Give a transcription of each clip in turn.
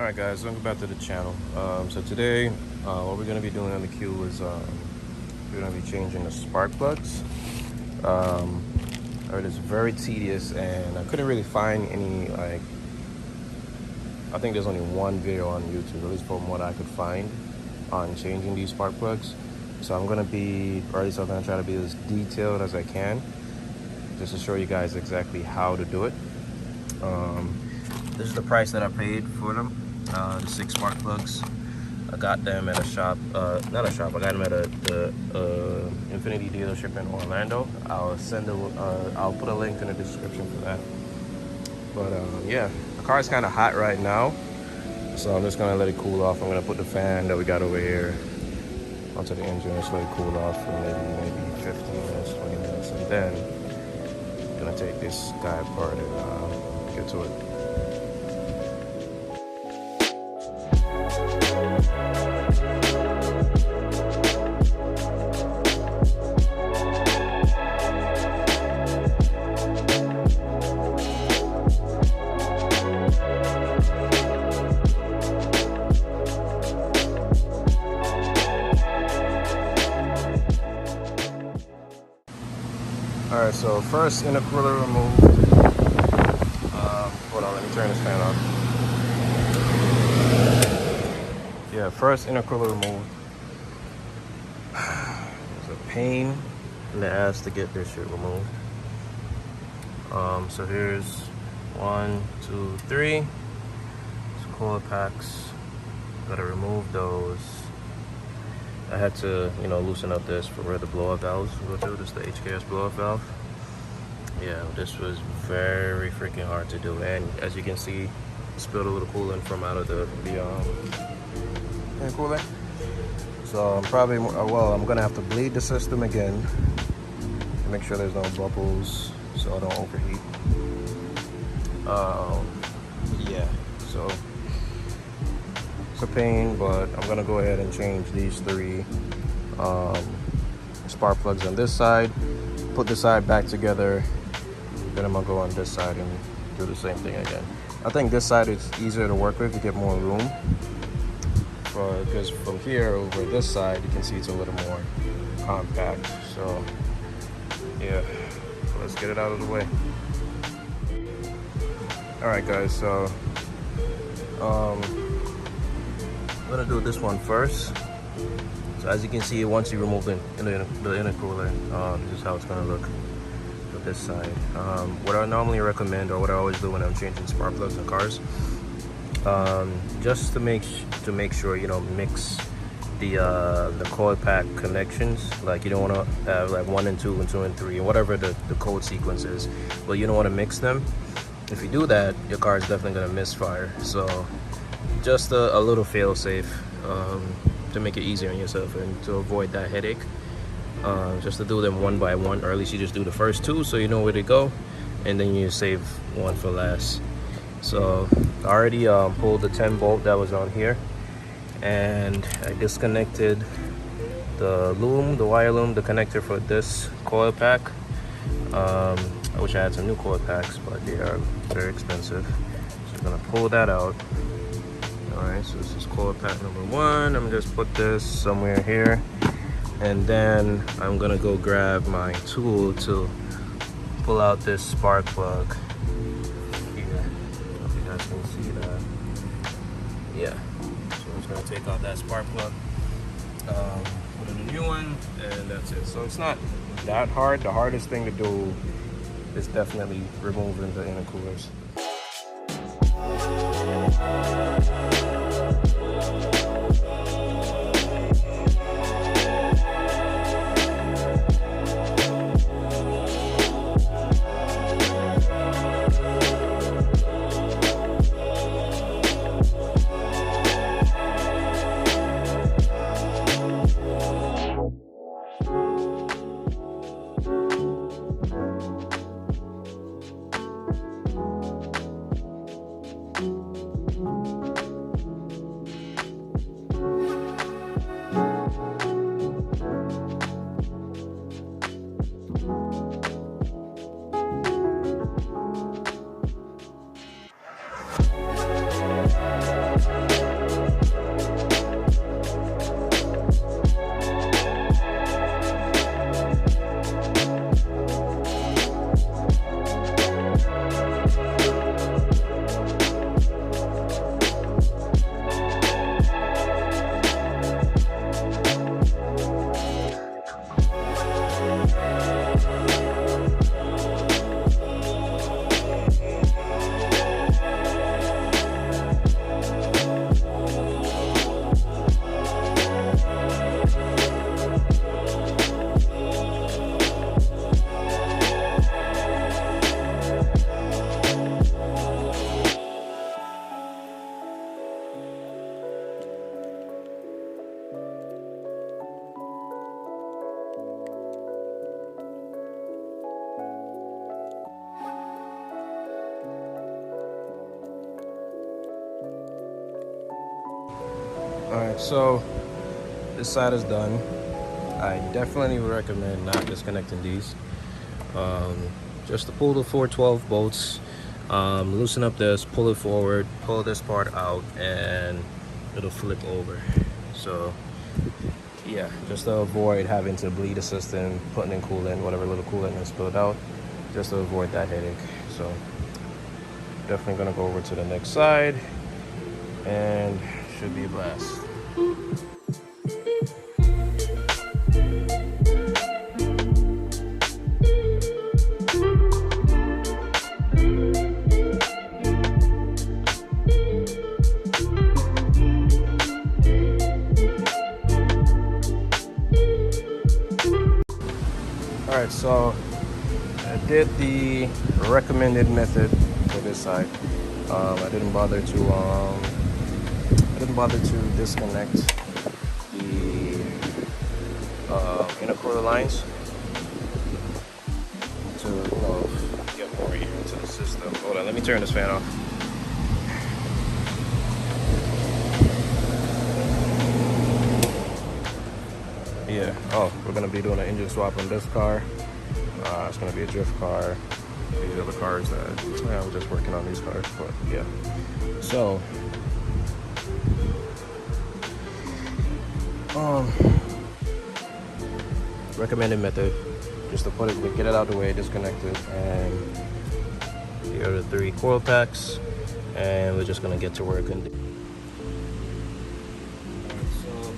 Alright guys, welcome back to the channel. So today, what we're going to be doing on the Q is we're going to be changing the spark plugs. It is very tedious and I couldn't really find any, I think there's only one video on YouTube, at least from what I could find, on changing these spark plugs. So I'm going to be, or at least I'm going to try to be as detailed as I can, just to show you guys exactly how to do it. This is the price that I paid for them. The 6 spark plugs. I got them at a shop, not a shop, I got them at the Infiniti dealership in Orlando. I'll put a link in the description for that. But yeah, the car is kind of hot right now, so I'm just gonna let it cool off. I'm gonna put the fan that we got over here onto the engine, just let it cool off for maybe 15 minutes, 20 minutes, and then I'm gonna take this guy apart and get to it. Alright, so first intercooler removed. Hold on, let me turn this fan off. Yeah, first intercooler removed. It's a pain in the ass to get this shit removed. So here's 1, 2, 3. It's coil packs. Gotta remove those. I had to, loosen up this for where the blow-up valves go to. This is the HKS blow-up valve. Yeah, this was very freaking hard to do, and as you can see, spilled a little coolant from out of the cooler. So I'm probably, I'm gonna have to bleed the system again to make sure there's no bubbles, so I don't overheat. Yeah, so a pain, but I'm gonna go ahead and change these 3 spark plugs on this side, put this side back together, then I'm gonna go on this side and do the same thing again. I think this side is easier to work with, you get more room, because from here over this side you can see it's a little more compact. So yeah, let's get it out of the way. Alright guys, so I'm gonna do this one first. So as you can see, once you remove the intercooler, this is how it's gonna look with this side. What I normally recommend, or what I always do when I'm changing spark plugs in cars, just to make sure you don't mix the coil pack connections. Like, you don't want to have like 1 and 2 and 2 and 3 and whatever the code sequence is, but you don't want to mix them. If you do that, your car is definitely gonna misfire. So just a little fail safe to make it easier on yourself and to avoid that headache. Just to do them one by one, or at least you just do the first 2 so you know where to go, and then you save one for last. So I already pulled the 10 bolt that was on here, and I disconnected the wire loom, the connector for this coil pack. I wish I had some new coil packs, but they are very expensive. So I'm gonna pull that out. Alright, so this is coil pack number 1. I'm just put this somewhere here, and then I'm gonna go grab my tool to pull out this spark plug here. I don't know if you guys can see that. Yeah, so I'm just gonna take out that spark plug, put in a new one, and that's it. So it's not that hard. The hardest thing to do is definitely removing the intercoolers. Alright, so this side is done. I definitely recommend not disconnecting these. Just to pull the 412 bolts, loosen up this, pull it forward, pull this part out, and it'll flip over. So yeah, just to avoid having to bleed the system, putting in coolant, whatever little coolant is spilled out, just to avoid that headache. So definitely gonna go over to the next side, and should be a blast. Alright, so I did the recommended method for this side. I didn't bother to disconnect the intercooler lines to get more air into the system. Hold on, let me turn this fan off. Yeah, we're gonna be doing an engine swap on this car. It's gonna be a drift car. These are the cars that we're just working on these cars, but yeah. So recommended method, just to get it out of the way, disconnect it, and here are the 3 coil packs, and we're just gonna get to work. And so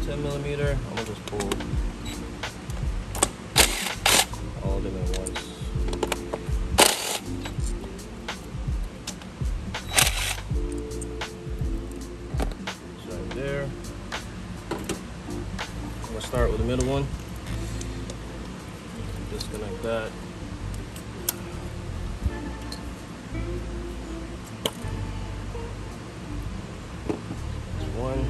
10mm, I'm gonna just pull all of them at once. It's right there. I'm gonna start with the middle one. Disconnect that. There's one.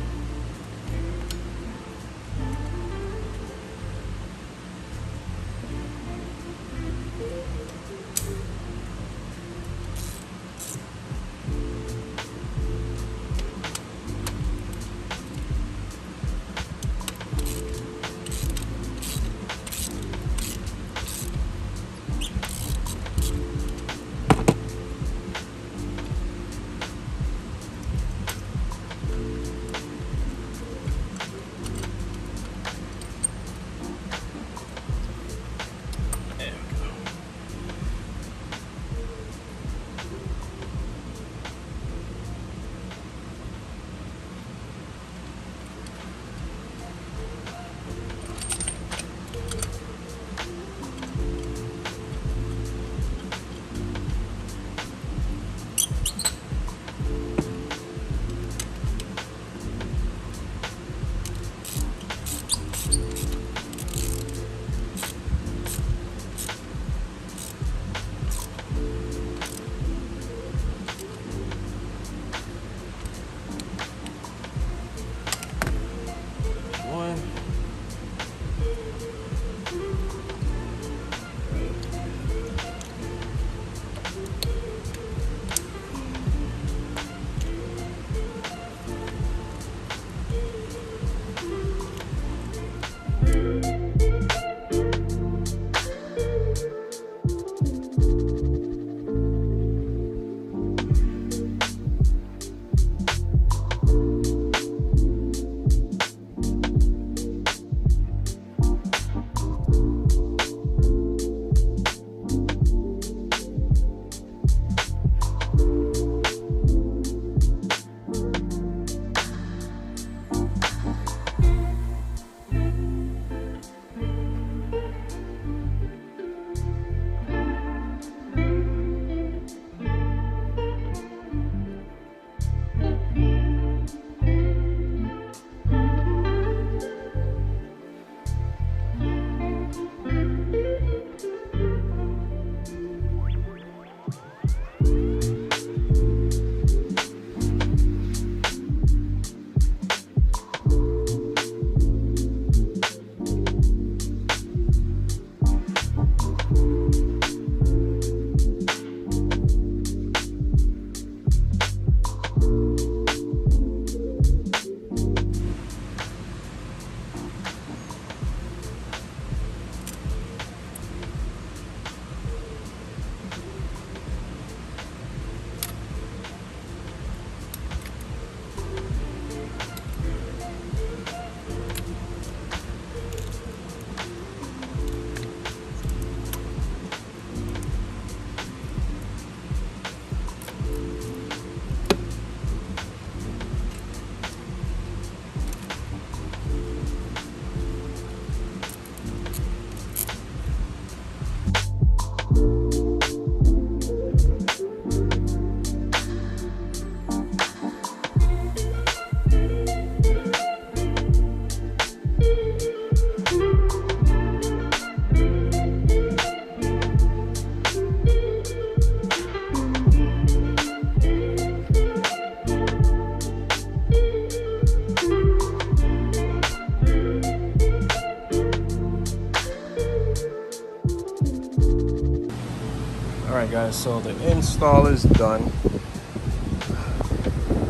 Alright, so the install is done.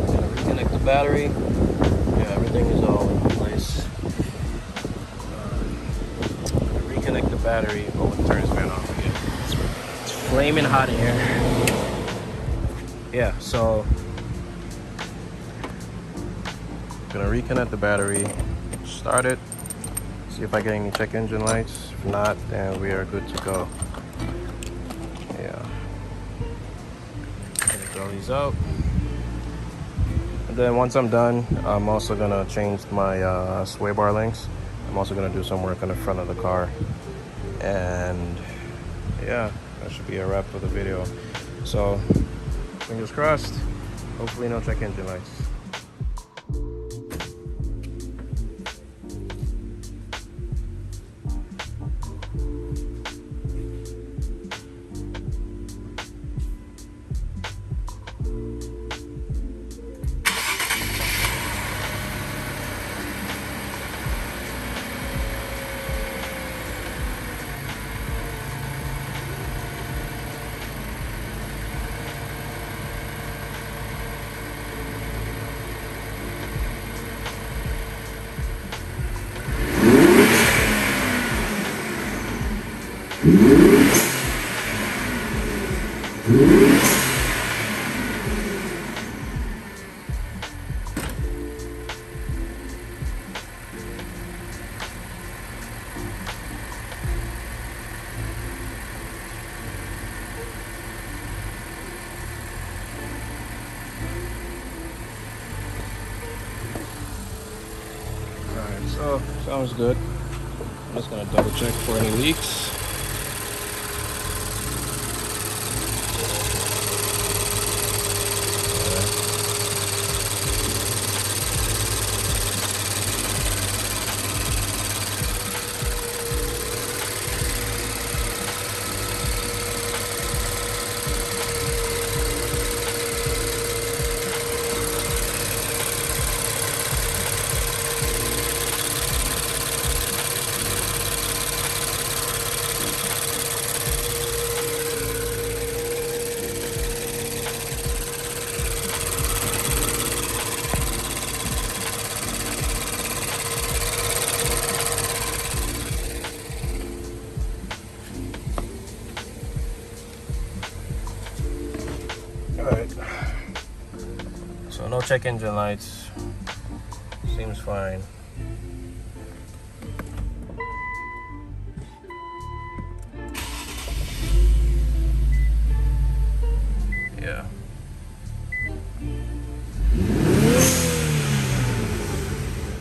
Gonna reconnect the battery. Yeah, everything is all in place. Gonna reconnect the battery. Oh, and turn this fan off again. It's flaming hot in here. Yeah, so gonna reconnect the battery, start it, see if I get any check engine lights. If not, then we are good to go. Yeah. Take all these out. And then once I'm done, I'm also gonna change my sway bar links. I'm also gonna do some work on the front of the car. And yeah, that should be a wrap for the video. So, fingers crossed. Hopefully no check engine lights. Alright, so sounds good. I'm just gonna double check for any leaks. Alright, so no check engine lights, seems fine. Yeah.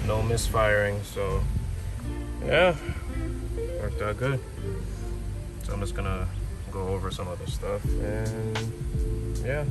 No misfiring, so yeah, worked out good. So I'm just gonna go over some other stuff and yeah.